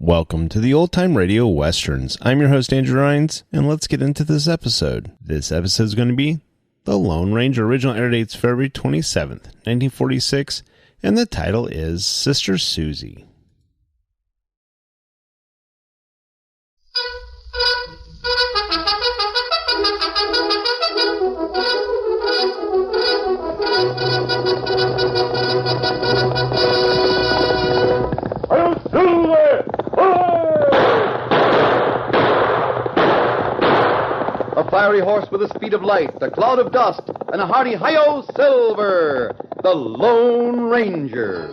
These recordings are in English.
Welcome to the Old Time Radio Westerns. I'm your host, Andrew Rhines, and let's get into this episode. This episode is going to be The Lone Ranger. Original air dates February 27th, 1946, and the title is Sister Susie. A fiery horse with the speed of light, a cloud of dust, and a hearty hi-yo silver, the Lone Ranger.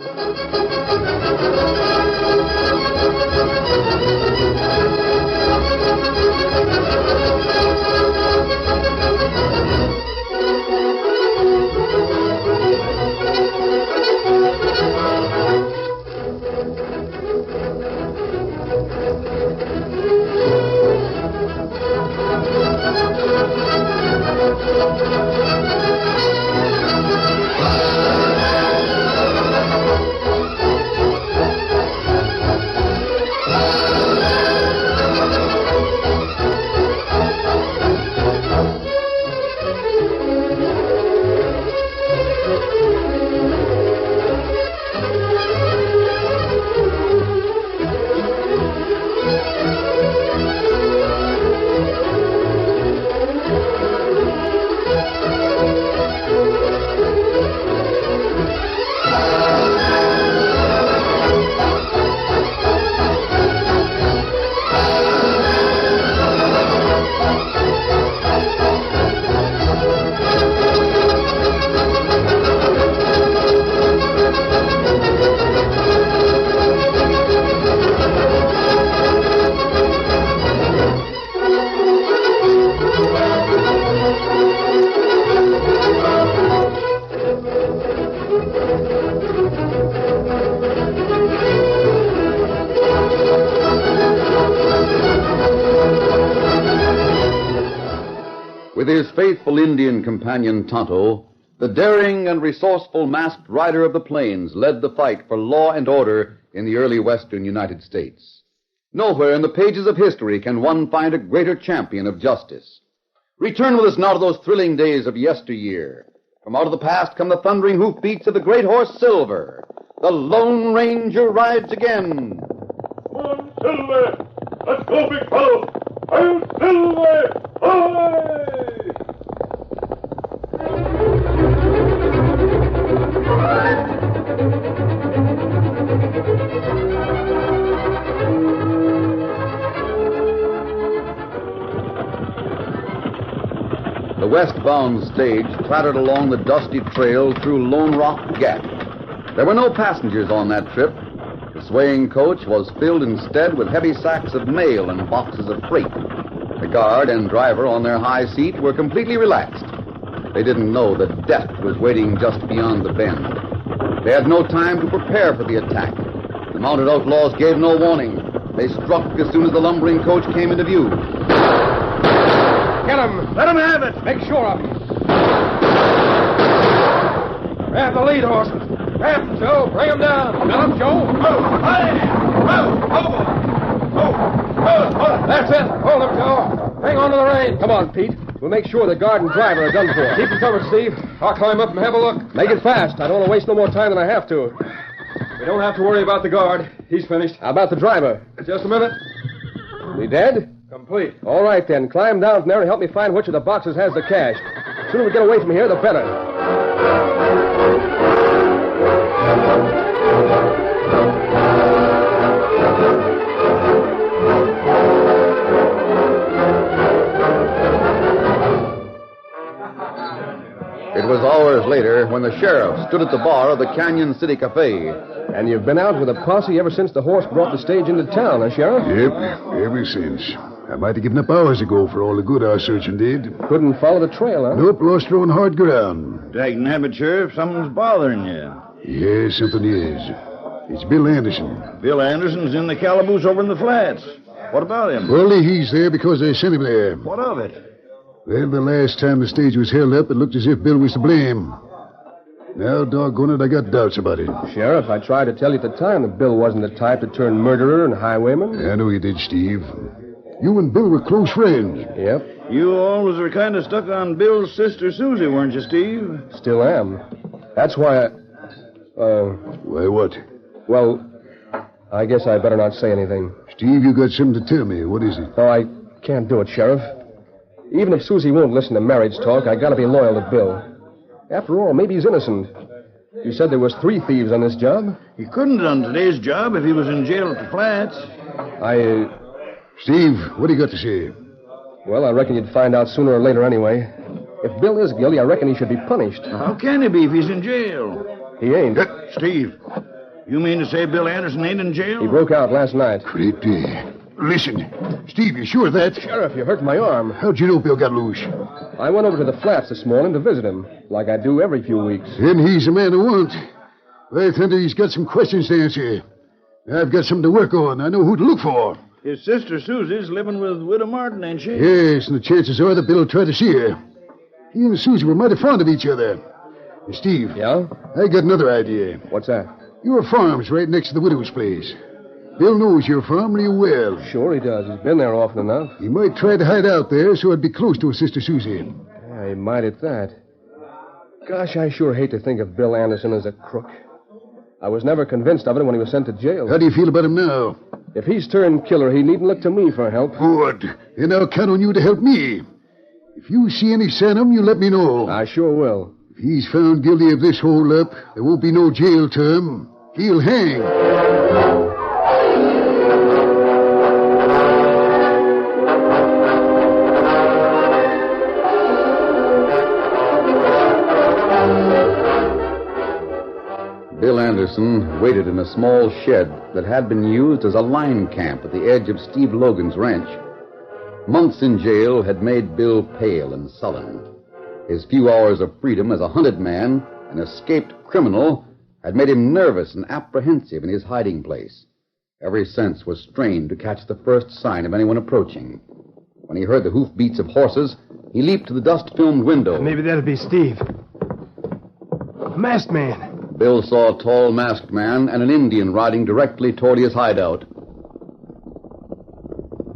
With his faithful Indian companion Tonto, the daring and resourceful masked rider of the plains led the fight for law and order in the early western United States. Nowhere in the pages of history can one find a greater champion of justice. Return with us now to those thrilling days of yesteryear. From out of the past come the thundering hoofbeats of the great horse Silver. The Lone Ranger rides again. Come on, Silver! Let's go, big fellow! I'm Silver! Away! The westbound stage clattered along the dusty trail through Lone Rock Gap. There were no passengers on that trip. The swaying coach was filled instead with heavy sacks of mail and boxes of freight. The guard and driver on their high seat were completely relaxed. They didn't know that death was waiting just beyond the bend. They had no time to prepare for the attack. The mounted outlaws gave no warning. They struck as soon as the lumbering coach came into view. Get him! Let him have it! Make sure of him. Grab the lead horses. Grab him, Joe. Bring him down. Got him, Joe. That's it. Hold him, Joe. Hang on to the rein. Come on, Pete. We'll make sure the guard and driver are done for. Keep him covered, Steve. I'll climb up and have a look. Make it fast. I don't want to waste no more time than I have to. We don't have to worry about the guard. He's finished. How about the driver? Just a minute. He dead? Complete. All right, then. Climb down from there and help me find which of the boxes has the cash. The sooner we get away from here, the better. It was hours later when the sheriff stood at the bar of the Canyon City Cafe. And you've been out with a posse ever since the horse brought the stage into town, huh, Sheriff? Yep, ever since. I might have given up hours ago for all the good our searching did. Couldn't follow the trail, huh? Nope, lost her on hard ground. Daggin' habit, Sheriff. Something's bothering you. Yes, something is. It's Bill Anderson. Bill Anderson's in the calaboose over in the flats. What about him? Well, he's there because they sent him there. What of it? Well, the last time the stage was held up, it looked as if Bill was to blame. Now, doggone it, I got doubts about it. Sheriff, I tried to tell you at the time that Bill wasn't the type to turn murderer and highwayman. I know you did, Steve. You and Bill were close friends. Yep, You always were kind of stuck on Bill's sister Susie, weren't you, Steve? still am. That's why Why, what? well, I guess I better not say anything. Steve, you got something to tell me. What is it? No, I can't do it, Sheriff. Even if Susie won't listen to marriage talk, I gotta be loyal to Bill. After all, maybe he's innocent. You said there was 3 thieves on this job? He couldn't have done today's job if he was in jail at the flats. Steve, what do you got to say? Well, I reckon you'd find out sooner or later anyway. If Bill is guilty, I reckon he should be punished. How can he be if he's in jail? He ain't. Steve, you mean to say Bill Anderson ain't in jail? He broke out last night. Great day. Listen, Steve, you sure of that? Sheriff, you hurt my arm. How'd you know Bill got loose? I went over to the flats this morning to visit him, like I do every few weeks. Then he's the man to want. I think he's got some questions to answer. I've got something to work on. I know who to look for. His sister Susie's living with Widow Martin, ain't she? Yes, and the chances are that Bill will try to see her. He and Susie were mighty fond of each other. Hey, Steve. Yeah? I got another idea. What's that? Your farm's right next to the widow's place. Bill knows your farm real well. Sure he does. He's been there often enough. He might try to hide out there so it'd be close to his sister Susie. Yeah, he might at that. Gosh, I sure hate to think of Bill Anderson as a crook. I was never convinced of it when he was sent to jail. How do you feel about him now? If he's turned killer, he needn't look to me for help. Good. And I'll count on you to help me. If you see any sign of him, you let me know. I sure will. If he's found guilty of this hold-up, there won't be no jail term. He'll hang. Bill Anderson waited in a small shed that had been used as a line camp at the edge of Steve Logan's ranch. Months in jail had made Bill pale and sullen. His few hours of freedom as a hunted man, an escaped criminal, had made him nervous and apprehensive in his hiding place. Every sense was strained to catch the first sign of anyone approaching. When he heard the hoofbeats of horses, he leaped to the dust-filmed window. Maybe that'll be Steve. A masked man. Bill saw a tall masked man and an Indian riding directly toward his hideout.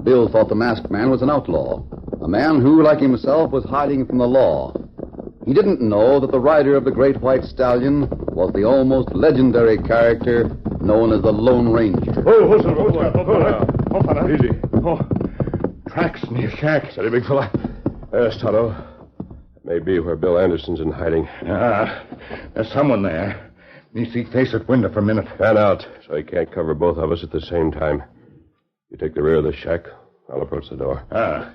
Bill thought the masked man was an outlaw, a man who, like himself, was hiding from the law. He didn't know that the rider of the Great White Stallion was the almost legendary character known as the Lone Ranger. Easy. Oh, tracks near shack. Steady, big fella. There's Tonto. May be where Bill Anderson's in hiding. There's someone there. Me see face at window for a minute. Fan out, so he can't cover both of us at the same time. You take the rear of the shack. I'll approach the door. Ah.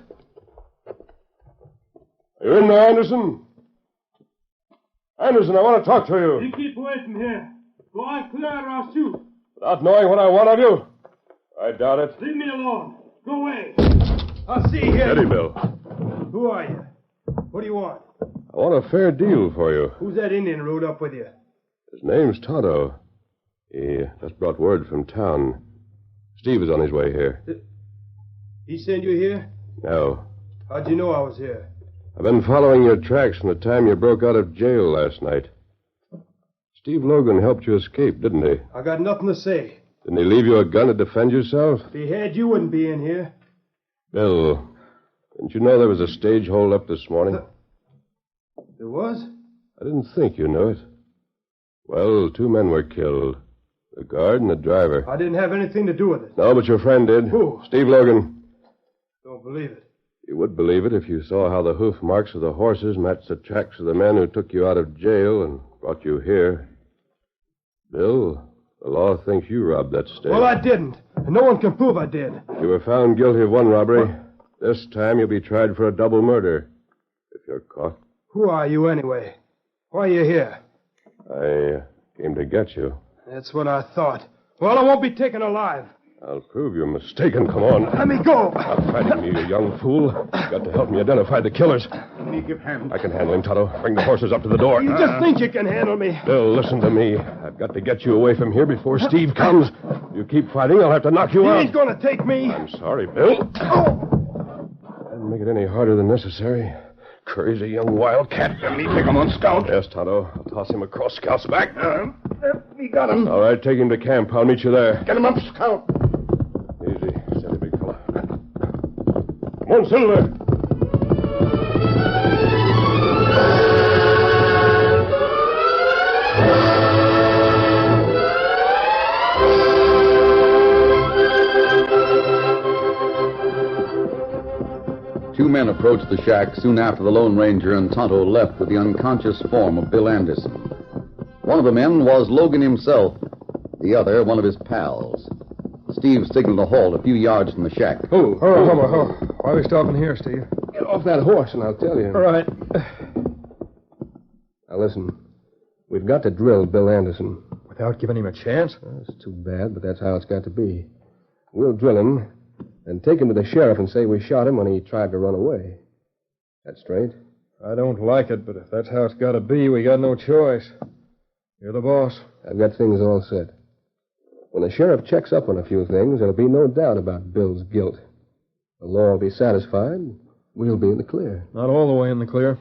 You in there, Anderson? Anderson, I want to talk to you. You keep away from here. Go on clear or I'll shoot. Without knowing what I want of you? I doubt it. Leave me alone. Go away. I'll see you. Steady, Bill. Who are you? What do you want? I want a fair deal for you. Who's that Indian rode up with you? His name's Tonto. He just brought word from town. Steve is on his way here. He sent you here? No. How'd you know I was here? I've been following your tracks from the time you broke out of jail last night. Steve Logan helped you escape, didn't he? I got nothing to say. Didn't he leave you a gun to defend yourself? If he had, you wouldn't be in here. Bill, didn't you know there was a stage hold-up this morning? There was? I didn't think you knew it. Well, 2 men were killed. The guard and the driver. I didn't have anything to do with it. No, but your friend did. Who? Steve Logan. Don't believe it. You would believe it if you saw how the hoof marks of the horses matched the tracks of the men who took you out of jail and brought you here. Bill, the law thinks you robbed that stage. Well, I didn't. And no one can prove I did. You were found guilty of 1 robbery. This time you'll be tried for a double murder, if you're caught. Who are you anyway? Why are you here? I came to get you. That's what I thought. Well, I won't be taken alive. I'll prove you're mistaken. Come on. Let me go. Stop fighting me, you young fool. You've got to help me identify the killers. Me give hand. I can handle him, Tonto. Bring the horses up to the door. You just think you can handle me. Bill, listen to me. I've got to get you away from here before Steve comes. If you keep fighting, I'll have to knock you He out. ain't going to take me. I'm sorry, Bill. I didn't make it any harder than necessary. Crazy young wildcat. Let me take him on Scout. Yes, Tonto. I'll toss him across Scout's back. We got him. All right, take him to camp. I'll meet you there. Get him up, Scout. Easy. Steady, big fella. Come on, Silver. Two men approached the shack soon after the Lone Ranger and Tonto left with the unconscious form of Bill Anderson. One of the men was Logan himself, the other one of his pals. Steve signaled a halt a few yards from the shack. Oh, why are we stopping here, Steve? Get off that horse and I'll tell you. All right. Now listen, we've got to drill Bill Anderson. Without giving him a chance? Well, it's too bad, but that's how it's got to be. We'll drill him and take him to the sheriff and say we shot him when he tried to run away. That's straight? I don't like it, but if that's how it's got to be, we got no choice. You're the boss. I've got things all set. When the sheriff checks up on a few things, there'll be no doubt about Bill's guilt. The law will be satisfied. We'll be in the clear. Not all the way in the clear.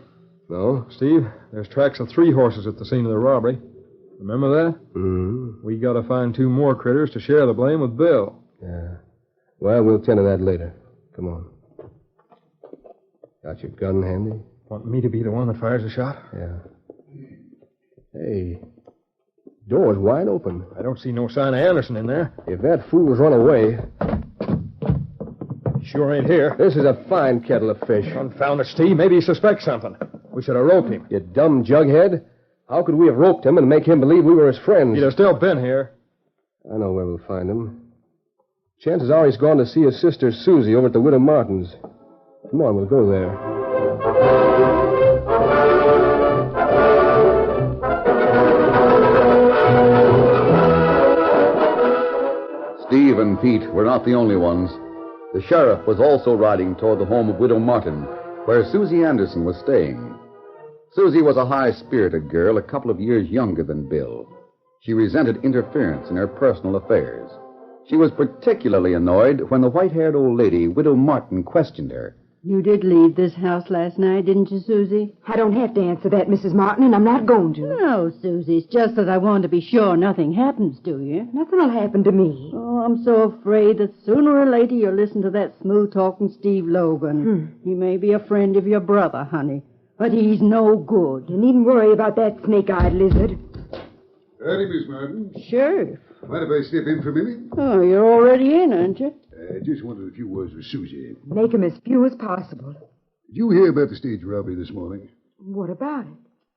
No? Steve, there's tracks of 3 horses at the scene of the robbery. Remember that? Mm-hmm. We got to find 2 more critters to share the blame with Bill. Yeah. Well, we'll tend to that later. Come on. Got your gun handy? Want me to be the one that fires the shot? Yeah. Hey, door's wide open. I don't see no sign of Anderson in there. If that fool's run away... He sure ain't here. This is a fine kettle of fish. Confound it, Steve. Maybe he suspects something. We should have roped him. You dumb jughead. How could we have roped him and make him believe we were his friends? He'd have still been here. I know where we'll find him. Chances are he's gone to see his sister Susie over at the Widow Martin's. Come on, we'll go there. Steve and Pete were not the only ones. The sheriff was also riding toward the home of Widow Martin, where Susie Anderson was staying. Susie was a high-spirited girl a couple of years younger than Bill. She resented interference in her personal affairs. She was particularly annoyed when the white-haired old lady, Widow Martin, questioned her. You did leave this house last night, didn't you, Susie? I don't have to answer that, Mrs. Martin, and I'm not going to. No, Susie, it's just that I want to be sure nothing happens to you. Nothing'll happen to me. Oh, I'm so afraid that sooner or later you'll listen to that smooth-talking Steve Logan. He may be a friend of your brother, honey, but he's no good. You needn't worry about that snake-eyed lizard. Howdy, Miss Martin. Sheriff. Mind if I step in for a minute? Oh, you're already in, aren't you? I just wanted a few words with Susie. Make 'em as few as possible. Did you hear about the stage robbery this morning? What about it?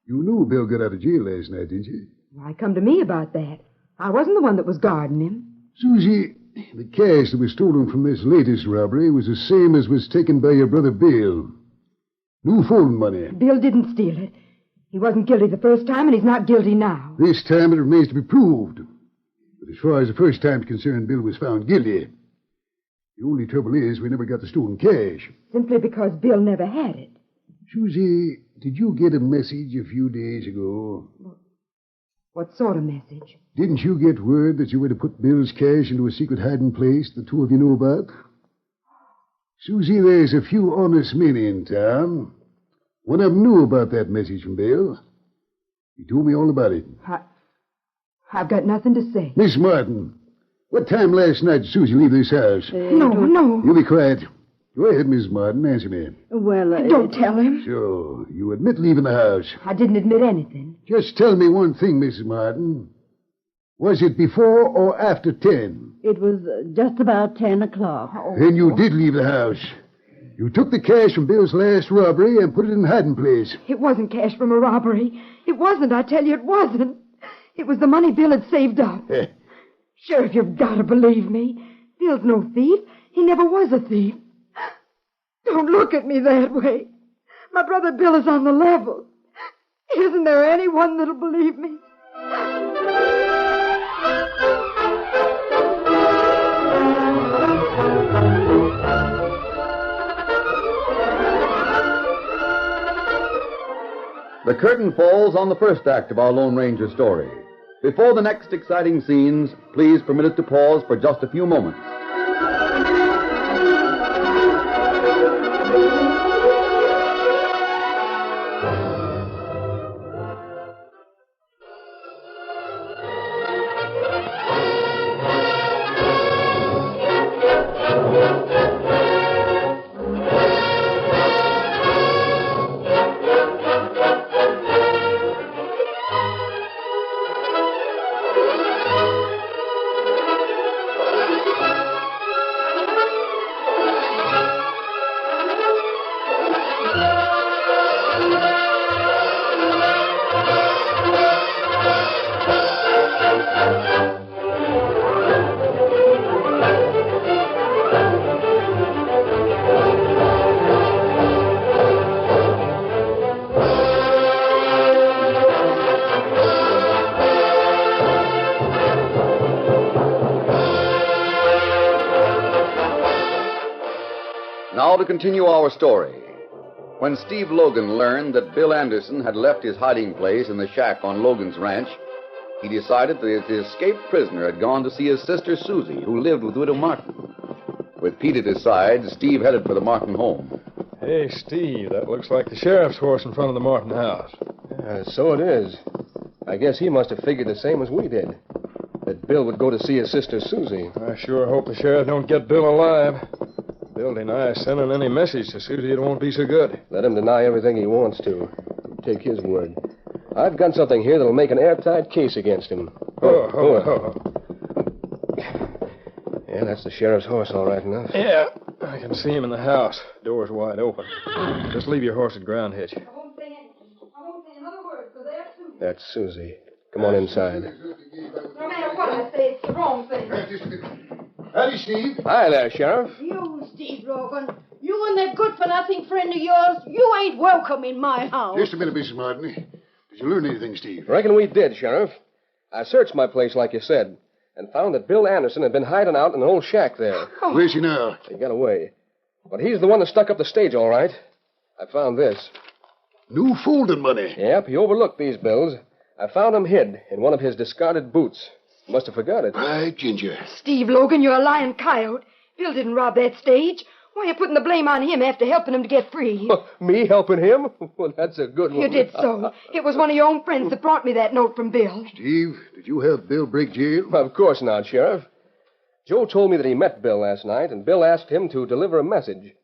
You knew Bill got out of jail last night, didn't you? Why, come to me about that. I wasn't the one that was guarding him. Susie, the cash that was stolen from this latest robbery was the same as was taken by your brother Bill. New phone money. Bill didn't steal it. He wasn't guilty the first time, and he's not guilty now. This time it remains to be proved. But as far as the first time's concerned, Bill was found guilty. The only trouble is we never got the stolen cash. Simply because Bill never had it. Susie, did you get a message a few days ago? What sort of message? Didn't you get word that you were to put Bill's cash into a secret hiding place the two of you knew about? Susie, there's a few honest men in town. One of them knew about that message from Bill. He told me all about it. I've got nothing to say. Miss Martin, what time last night did Susie leave this house? No. You be quiet. Go ahead, Miss Martin. Answer me. Well, Don't tell him. So, you admit leaving the house. I didn't admit anything. Just tell me one thing, Mrs. Martin. Was it before or after 10? It was just about 10 o'clock. Then you did leave the house. You took the cash from Bill's last robbery and put it in hiding place. It wasn't cash from a robbery. It wasn't, I tell you, it wasn't. It was the money Bill had saved up. Sheriff, you've got to believe me. Bill's no thief. He never was a thief. Don't look at me that way. My brother Bill is on the level. Isn't there anyone that'll believe me? The curtain falls on the first act of our Lone Ranger story. Before the next exciting scenes, please permit it to pause for just a few moments. Now to continue our story. When Steve Logan learned that Bill Anderson had left his hiding place in the shack on Logan's ranch, he decided that the escaped prisoner had gone to see his sister Susie, who lived with Widow Martin. With Pete at his side, Steve headed for the Martin home. Hey, Steve, that looks like the sheriff's horse in front of the Martin house. So it is. I guess he must have figured the same as we did. That Bill would go to see his sister Susie. I sure hope the sheriff don't get Bill alive. Bill denies sending any message to Susie. It won't be so good. Let him deny everything he wants to. Take his word. I've got something here that'll make an airtight case against him. Yeah, that's the sheriff's horse, all right enough. Yeah, I can see him in the house. Door's wide open. Just leave your horse at ground hitch. I won't say anything. I won't say another word, so there's Susie. That's Susie. Come on inside. No matter what I say, it's the wrong thing. Howdy, Steve. Hi there, Sheriff. You, Steve Logan, you and that good-for-nothing friend of yours, you ain't welcome in my house. Just a minute, Mrs. Martin. Did you learn anything, Steve? Reckon we did, Sheriff. I searched my place like you said, and found that Bill Anderson had been hiding out in an old shack there. Where's he now? He got away. But he's the one that stuck up the stage, all right. I found this. New folding money. Yep, he overlooked these bills. I found them hid in one of his discarded boots. Must have forgot it. By ginger. Steve Logan, you're a lying coyote. Bill didn't rob that stage. Why are you putting the blame on him after helping him to get free? Me helping him? Well, that's a good one. You did so. It was one of your own friends that brought me that note from Bill. Steve, did you help Bill break jail? Of course not, Sheriff. Joe told me that he met Bill last night, and Bill asked him to deliver a message.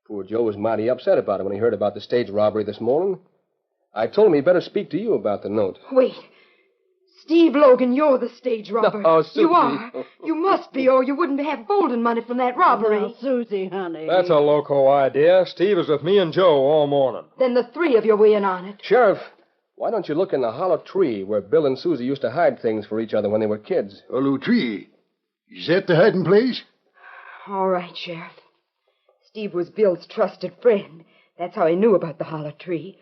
Poor Joe was mighty upset about it when he heard about the stage robbery this morning. I told him he'd better speak to you about the note. Wait. Steve Logan, you're the stage robber. Oh, Susie. You are. You must be, or you wouldn't have folding money from that robbery. Now, Susie, honey. That's a loco idea. Steve is with me and Joe all morning. Then the three of you were in on it. Sheriff, why don't you look in the hollow tree where Bill and Susie used to hide things for each other when they were kids? Hollow tree. Is that the hiding place? All right, Sheriff. Steve was Bill's trusted friend. That's how he knew about the hollow tree.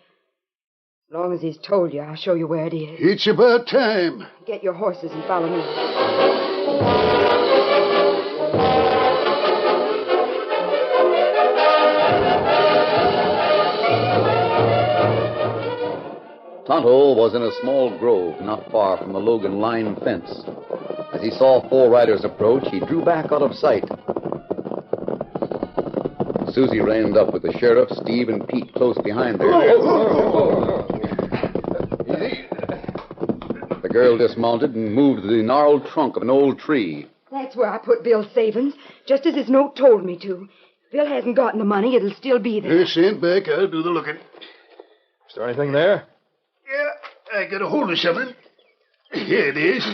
As long as he's told you, I'll show you where it is. It's about time. Get your horses and follow me. Tonto was in a small grove not far from the Logan line fence. As he saw four riders approach, he drew back out of sight. Susie reined up with the sheriff, Steve, and Pete close behind her. The girl dismounted and moved to the gnarled trunk of an old tree. That's where I put Bill's savings, just as his note told me to. If Bill hasn't gotten the money, it'll still be there. Stand back. I'll do the looking. Is there anything there? Yeah, I got a hold of something. Here it is.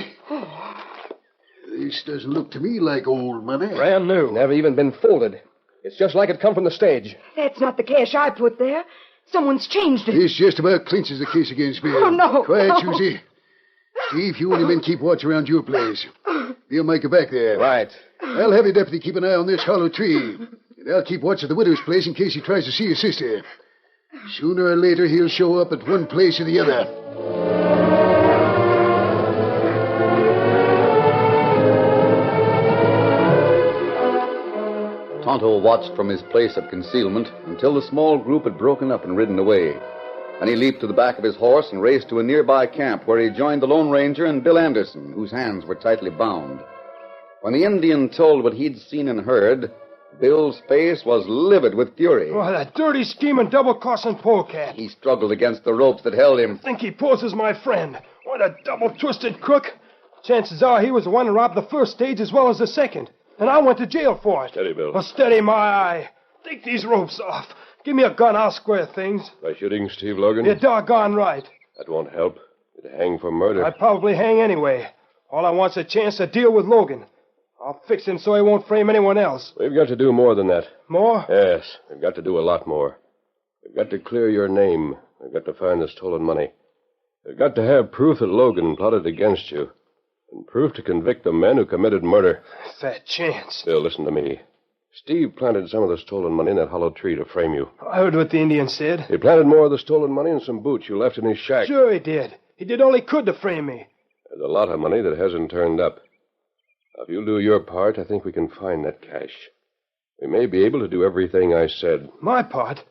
This doesn't look to me like old money. Brand new. Never even been folded. It's just like it come from the stage. That's not the cash I put there. Someone's changed it. This just about clinches the case against Bill. Oh, no. Quiet, No. Susie. Steve, you and your men keep watch around your place. Bill might go back there. Right. I'll have your deputy keep an eye on this hollow tree. And I'll keep watch at the widow's place in case he tries to see his sister. Sooner or later, he'll show up at one place or the other. Tonto watched from his place of concealment until the small group had broken up and ridden away. Then he leaped to the back of his horse and raced to a nearby camp where he joined the Lone Ranger and Bill Anderson, whose hands were tightly bound. When the Indian told what he'd seen and heard, Bill's face was livid with fury. Oh, that dirty scheming double-crossing polecat. He struggled against the ropes that held him. Think he poses my friend. What a double-twisted crook. Chances are he was the one who robbed the first stage as well as the second. And I went to jail for it. Steady, Bill. Oh, steady my eye. Take these ropes off. Give me a gun, I'll square things. By shooting Steve Logan? You're doggone right. That won't help. You'd hang for murder. I'd probably hang anyway. All I want's a chance to deal with Logan. I'll fix him so he won't frame anyone else. We've got to do more than that. More? Yes, we've got to do a lot more. We've got to clear your name. We've got to find the stolen money. We've got to have proof that Logan plotted against you. And proof to convict the men who committed murder. Fat chance. Bill, listen to me. Steve planted some of the stolen money in that hollow tree to frame you. I heard what the Indian said. He planted more of the stolen money in some boots you left in his shack. Sure he did. He did all he could to frame me. There's a lot of money that hasn't turned up. Now, if you'll do your part, I think we can find that cash. We may be able to do everything I said. My part?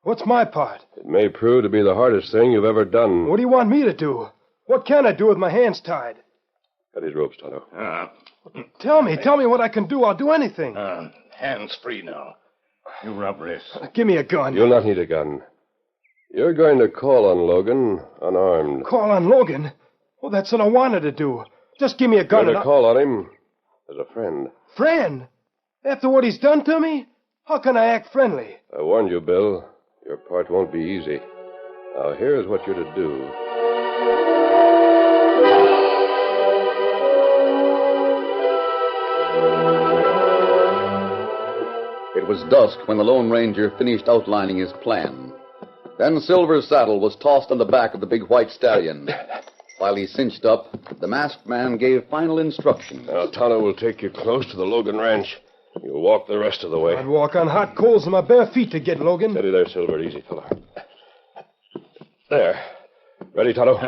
What's my part? It may prove to be the hardest thing you've ever done. What do you want me to do? What can I do with my hands tied? Cut his ropes, Tonto. Tell me what I can do. I'll do anything. Hands free now. You rub wrists. Give me a gun. You'll not need a gun. You're going to call on Logan unarmed. Call on Logan? Well, that's what I wanted to do. Just give me a gun You're to call on him as a friend. Friend? After what he's done to me? How can I act friendly? I warned you, Bill. Your part won't be easy. Now, here's what you're to do. It was dusk when the Lone Ranger finished outlining his plan. Then Silver's saddle was tossed on the back of the big white stallion. While he cinched up, the masked man gave final instructions. Now, Tonto will take you close to the Logan ranch. You'll walk the rest of the way. I'd walk on hot coals in my bare feet to get Logan. Steady there, Silver. Easy, fella. There. Ready, Tonto?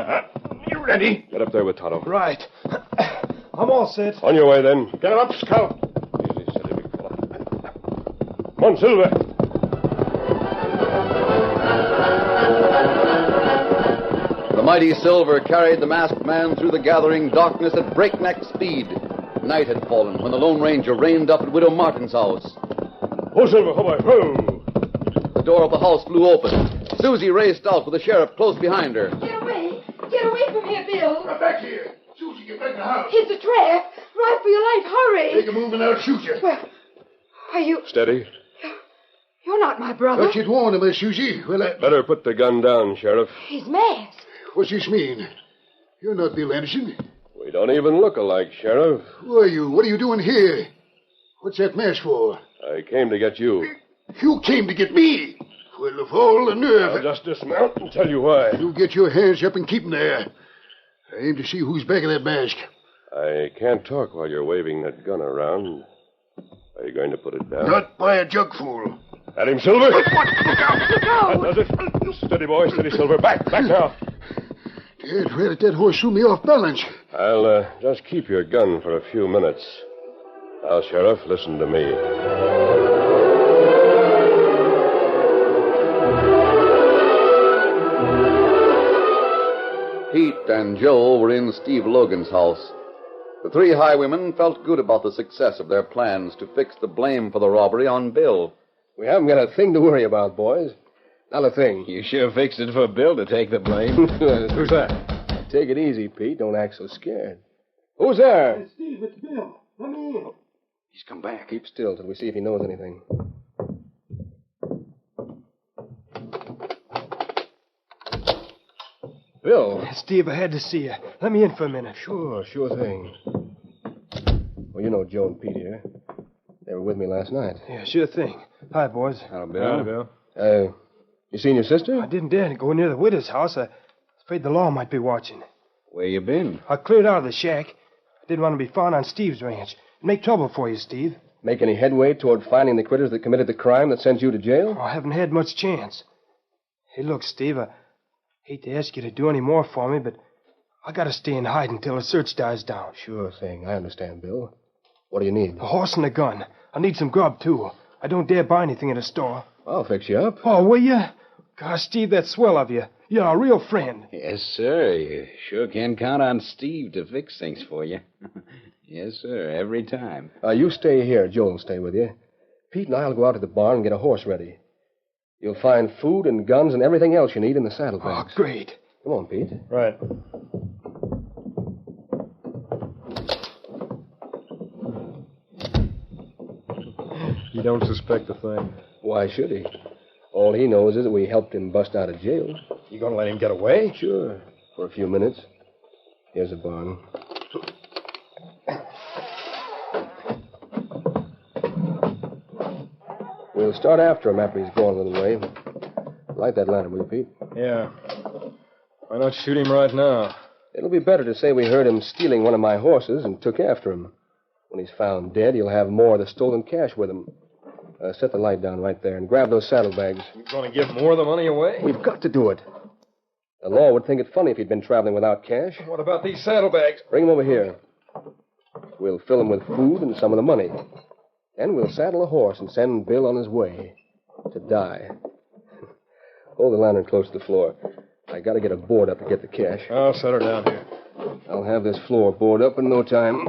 You ready? Get up there with Tonto. Right. I'm all set. On your way, then. Get up, Scout. Easy, steady, big fella. Come on, Silver. The mighty Silver carried the masked man through the gathering darkness at breakneck speed. Night had fallen when the Lone Ranger reined up at Widow Martin's house. Oh, Silver, come on. Oh. The door of the house flew open. Susie raced out with the sheriff close behind her. Get away. Get away from here, Bill. Come back here. Susie, get back in the house. It's a trap. Run for your life. Hurry. Make a move and I'll shoot you. Well, are you... Steady. You're not my brother. But you'd warned him, Susie. Well, Better put the gun down, Sheriff. He's masked. what's this mean? You're not Bill Anderson. We don't even look alike, Sheriff. Who are you? What are you doing here? What's that mask for? I came to get you. You came to get me. Well, of all the nerve. I'll just dismount and tell you why. You get your hands up and keep them there. I aim to see who's back of that mask. I can't talk while you're waving that gun around. Are you going to put it down? Not by a jugful. At him, Silver. Look out! Look out! That does it. Steady, boy. Steady, Silver. Back now. Dad, where did that horse threw me off balance? I'll just keep your gun for a few minutes. Now, Sheriff, listen to me. Pete and Joe were in Steve Logan's house. The three highwaymen felt good about the success of their plans to fix the blame for the robbery on Bill. We haven't got a thing to worry about, boys. Not a thing. You sure fixed it for Bill to take the blame. Who's that? Take it easy, Pete. Don't act so scared. Who's there? Hey, Steve, it's Bill. Let me in. He's come back. Keep still till we see if he knows anything. Bill. Steve, I had to see you. Let me in for a minute. Sure thing. Well, you know Joe and Pete here. They were with me last night. Yeah, sure thing. Hi, boys. Hello, Bill. You seen your sister? I didn't dare to go near the widow's house. I was afraid the law might be watching. Where you been? I cleared out of the shack. I didn't want to be found on Steve's ranch. It'd make trouble for you, Steve. Make any headway toward finding the critters that committed the crime that sent you to jail? Oh, I haven't had much chance. Hey, look, Steve, I hate to ask you to do any more for me, but I gotta stay in hiding until the search dies down. Sure thing. I understand, Bill. What do you need? A horse and a gun. I need some grub, too. I don't dare buy anything at a store. I'll fix you up. Oh, will you? Gosh, Steve, that's swell of you. You're a real friend. Yes, sir. You sure can count on Steve to fix things for you. Yes, sir. Every time. You stay here. Joe will stay with you. Pete and I'll go out to the barn and get a horse ready. You'll find food and guns and everything else you need in the saddlebags. Oh, great. Come on, Pete. Right. You don't suspect a thing. Why should he? All he knows is that we helped him bust out of jail. You gonna let him get away? Sure. For a few minutes. Here's a barn. We'll start after him after he's gone a little way. Light that lantern, will you, Pete? Yeah. Why not shoot him right now? It'll be better to say we heard him stealing one of my horses and took after him. When he's found dead, he'll have more of the stolen cash with him. Set the light down right there and grab those saddlebags. You gonna give more of the money away? We've got to do it. The law would think it funny if he'd been traveling without cash. What about these saddlebags? Bring them over here. We'll fill them with food and some of the money. Then we'll saddle a horse and send Bill on his way to die. Hold the lantern close to the floor. I gotta get a board up to get the cash. I'll set her down here. I'll have this floor board up in no time.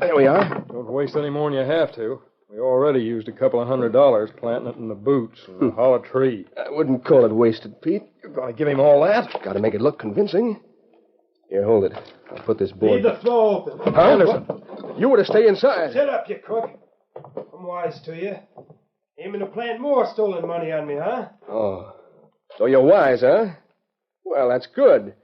There we are. Don't waste any more than you have to. We already used $200 planting it in the boots of a hollow tree. I wouldn't call it wasted, Pete. You're gonna give him all that? Gotta make it look convincing. Here, hold it. I'll put this board... Leave the floor open. Huh? Anderson, you were to stay inside. Shut up, you crook. I'm wise to you. Aiming to plant more stolen money on me, huh? Oh. So you're wise, huh? Well, that's good.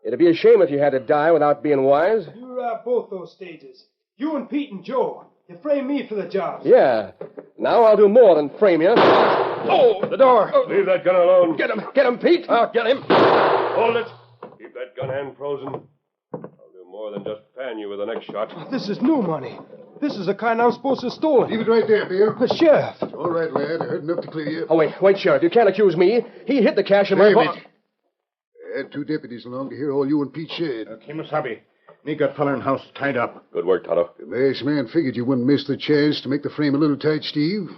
It'd be a shame if you had to die without being wise. You robbed both those stages. You and Pete and Joe. You framed me for the job. Yeah. Now I'll do more than frame you. Oh, The door! Leave that gun alone. Get him, Pete. I'll get him. Hold it. Keep that gun hand frozen. I'll do more than just fan you with the next shot. This is new money. This is the kind I'm supposed to have stolen. Leave it right there, Bill. Sheriff. All right, lad. I heard enough to clear you. Oh, wait, Sheriff. You can't accuse me. He hid the cash in my Damn pocket. it. I had 2 deputies along to hear all you and Pete said. Kimasabi, me got feller in house tied up. Good work, Tonto. The masked man figured you wouldn't miss the chance to make the frame a little tight, Steve.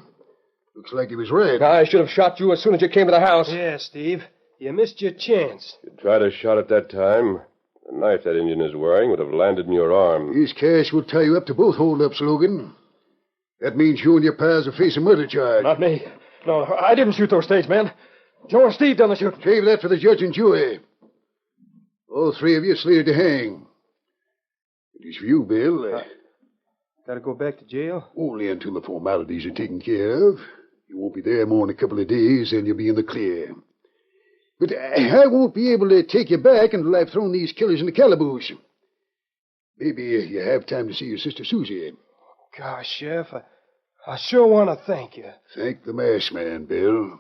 Looks like he was right. I should have shot you as soon as you came to the house. Yeah, Steve. You missed your chance. You tried a shot at that time. The knife that Indian is wearing would have landed in your arm. His cash will tie you up to both holdups, Logan. That means you and your pals will face a murder charge. Not me. No, I didn't shoot those stage men. Joe and Steve done the shooting. Save that for the judge and jury. All 3 of you slated to hang. It is for you, Bill. Gotta go back to jail? Only until the formalities are taken care of. You won't be there more than a couple of days, and you'll be in the clear. But I won't be able to take you back until I've thrown these killers in the calaboose. Maybe you have time to see your sister Susie. Gosh, Sheriff, I sure want to thank you. Thank the masked man, Bill.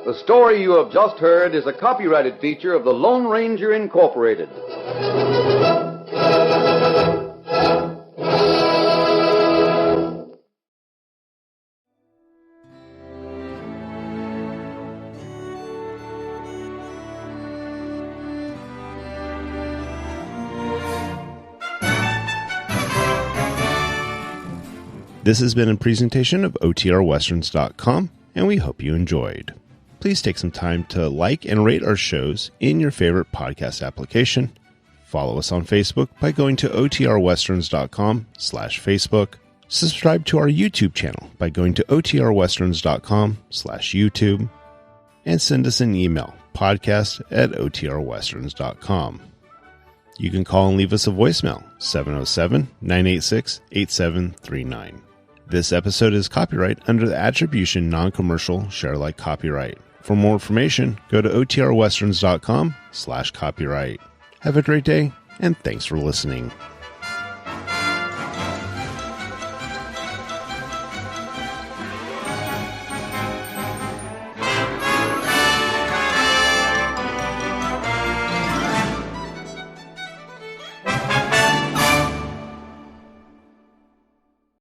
The story you have just heard is a copyrighted feature of the Lone Ranger Incorporated. This has been a presentation of OTRWesterns.com, and we hope you enjoyed. Please take some time to like and rate our shows in your favorite podcast application. Follow us on Facebook by going to OTRWesterns.com/Facebook. Subscribe to our YouTube channel by going to OTRWesterns.com/YouTube. And send us an email, podcast@OTRWesterns.com. You can call and leave us a voicemail, 707-986-8739. This episode is copyright under the Attribution Non-Commercial Share-alike copyright. For more information, go to OTRWesterns.com/copyright. Have a great day, and thanks for listening.